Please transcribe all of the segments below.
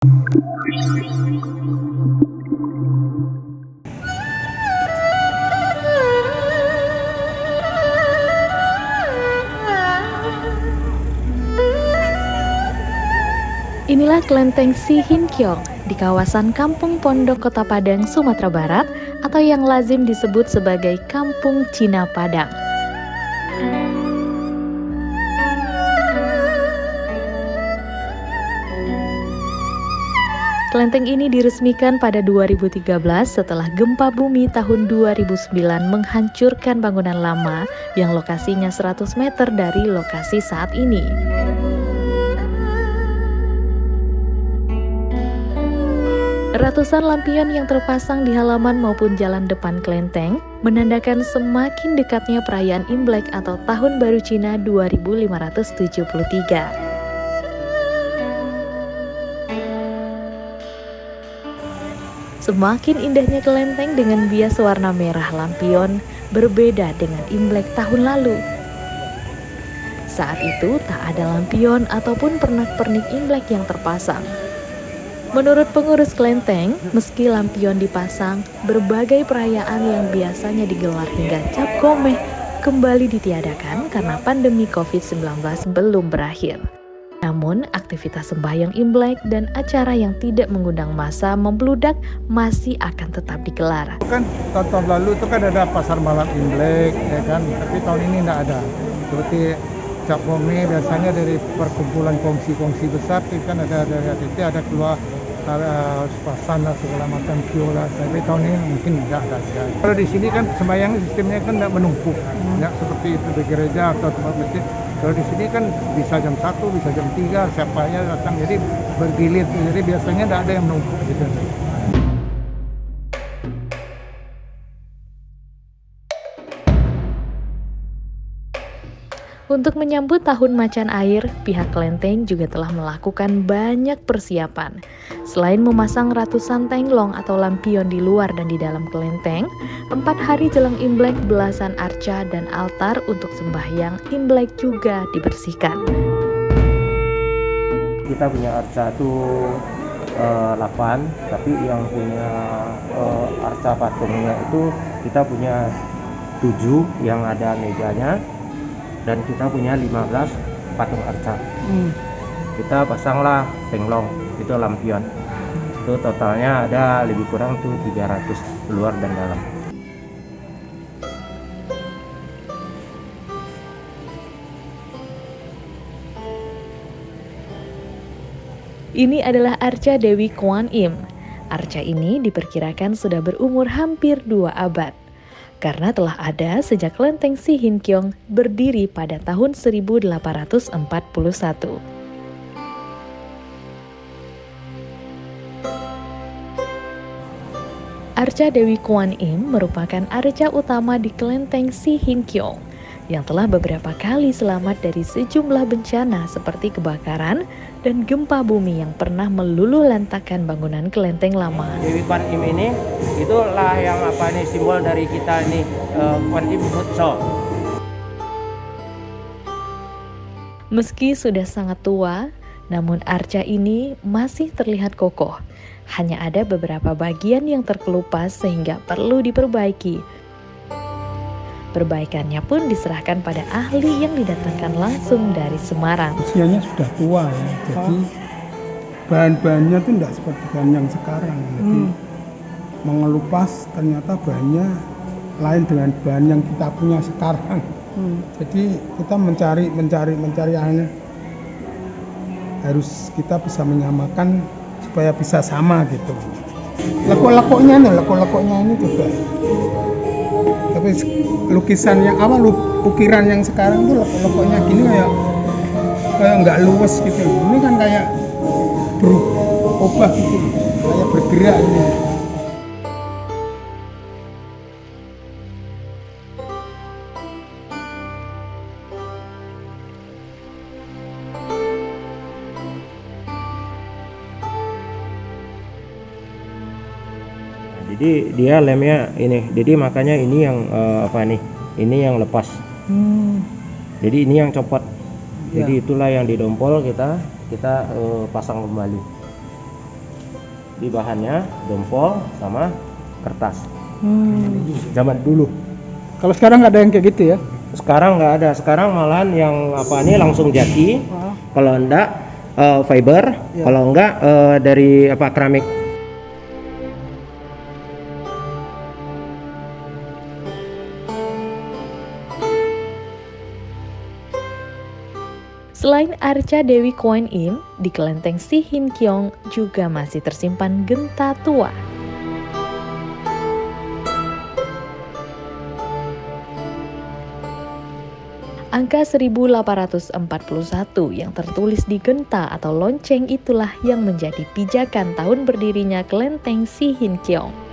Inilah kelenteng Si Hin Kyong di kawasan Kampung Pondok Kota Padang, Sumatera Barat, atau yang lazim disebut sebagai Kampung Cina Padang. Kelenteng ini diresmikan pada 2013 setelah gempa bumi tahun 2009 menghancurkan bangunan lama yang lokasinya 100 meter dari lokasi saat ini. Ratusan lampion yang terpasang di halaman maupun jalan depan kelenteng menandakan semakin dekatnya perayaan Imlek atau Tahun Baru Cina 2573. Semakin indahnya kelenteng dengan bias warna merah lampion berbeda dengan Imlek tahun lalu. Saat itu tak ada lampion ataupun pernak-pernik Imlek yang terpasang. Menurut pengurus kelenteng, meski lampion dipasang, berbagai perayaan yang biasanya digelar hingga Cap Gomeh kembali ditiadakan karena pandemi COVID-19 belum berakhir. Namun, aktivitas sembahyang Imlek dan acara yang tidak mengundang massa membludak masih akan tetap digelar. Kan tahun lalu itu kan ada pasar malam Imlek, ya kan? Tapi tahun ini tidak ada. Seperti Cap Gomeh biasanya dari perkumpulan kongsi-kongsi besar, itu kan ada keluar pasan lah segala macam viola. Tapi tahun ini mungkin tidak ada. Kalau di sini kan sembahyang sistemnya kan tidak menumpuk, tidak seperti itu di gereja atau tempat masjid. Kalau di sini kan bisa jam 1, bisa jam 3, siapa aja datang, jadi bergilir. Jadi biasanya tidak ada yang menumpuk gitu. Untuk menyambut Tahun Macan Air, pihak kelenteng juga telah melakukan banyak persiapan. Selain memasang ratusan tenglong atau lampion di luar dan di dalam kelenteng, 4 hari jelang Imlek belasan arca dan altar untuk sembahyang Imlek juga dibersihkan. Kita punya arca itu 8, tapi yang punya arca patungnya itu kita punya 7 yang ada mejanya. Dan kita punya 15 patung arca. Kita pasanglah tenglong, itu lampion. Itu totalnya ada lebih kurang tuh 300 luar dan dalam. Ini adalah arca Dewi Kuan Im. Arca ini diperkirakan sudah berumur hampir 2 abad. Karena telah ada sejak kelenteng Si Hin Kyong berdiri pada tahun 1841. Arca Dewi Kuan Im merupakan arca utama di kelenteng Si Hin Kyong yang telah beberapa kali selamat dari sejumlah bencana seperti kebakaran dan gempa bumi yang pernah meluluhlantakkan bangunan kelenteng lama. Dewi Kuan Im ini itulah yang simbol dari kita nih, Kuan Im Butso. Meski sudah sangat tua, namun arca ini masih terlihat kokoh. Hanya ada beberapa bagian yang terkelupas sehingga perlu diperbaiki. Perbaikannya pun diserahkan pada ahli yang didatangkan langsung dari Semarang. Usianya sudah tua ya, jadi bahan-bahannya itu tidak seperti bahan yang sekarang. Jadi mengelupas ternyata bahannya lain dengan bahan yang kita punya sekarang. Jadi kita mencari harus kita bisa menyamakan supaya bisa sama gitu. Lekuk-lekuknya ini juga. Tapi lukisan yang ukiran yang sekarang tuh lekuk-lekuknya gini kayak nggak luwes gitu. Ini kan kayak berubah gitu, kayak bergerak ini. Jadi dia lemnya ini, jadi makanya ini yang ini yang lepas. Jadi ini yang copot. Jadi itulah yang didompol kita pasang kembali. di bahannya jempol sama kertas. Zaman dulu. Kalau sekarang nggak ada yang kayak gitu ya? Sekarang nggak ada. Sekarang malahan yang apa ini langsung jati. Kalau enggak fiber. Ya. Kalau enggak dari apa keramik. Selain arca Dewi Kuan Im, di kelenteng Si Hin Kiong juga masih tersimpan genta tua. Angka 1841 yang tertulis di genta atau lonceng itulah yang menjadi pijakan tahun berdirinya kelenteng Si Hin Kiong.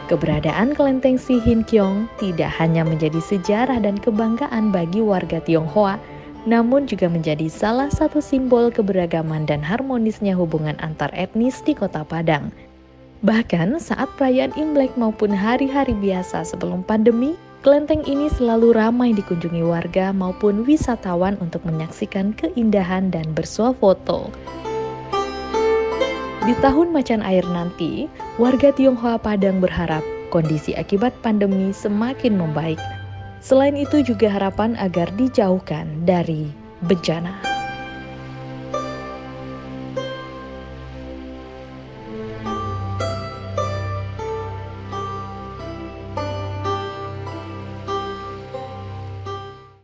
Keberadaan kelenteng Si Hin Kiong tidak hanya menjadi sejarah dan kebanggaan bagi warga Tionghoa, namun juga menjadi salah satu simbol keberagaman dan harmonisnya hubungan antar etnis di Kota Padang. Bahkan saat perayaan Imlek maupun hari-hari biasa sebelum pandemi, kelenteng ini selalu ramai dikunjungi warga maupun wisatawan untuk menyaksikan keindahan dan bersuah foto. Di tahun macan air nanti, warga Tionghoa Padang berharap kondisi akibat pandemi semakin membaik. Selain itu juga harapan agar dijauhkan dari bencana.